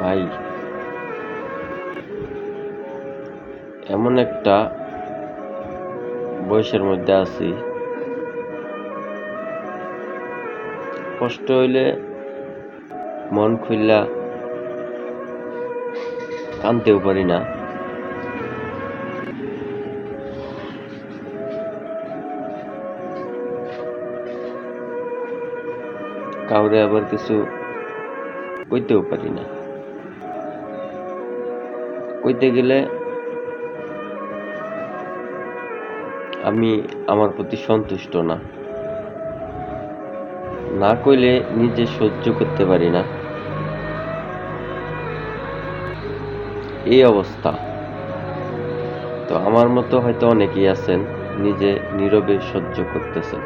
ভাই, এমন একটা বয়সের মধ্যে আছি, কষ্ট হইলে মন খুইলা কানতেও পারি না। কাউরে আবার কিছু কইতেও পারি না। কইতে গেলে আমি আমার প্রতি সন্তুষ্ট না। না কইলে নিজে সহ্য করতে পারি না। এই অবস্থা। তো আমার মতো হয়তো অনেকেই আছেন নিজে নীরবে সহ্য করতেছেন।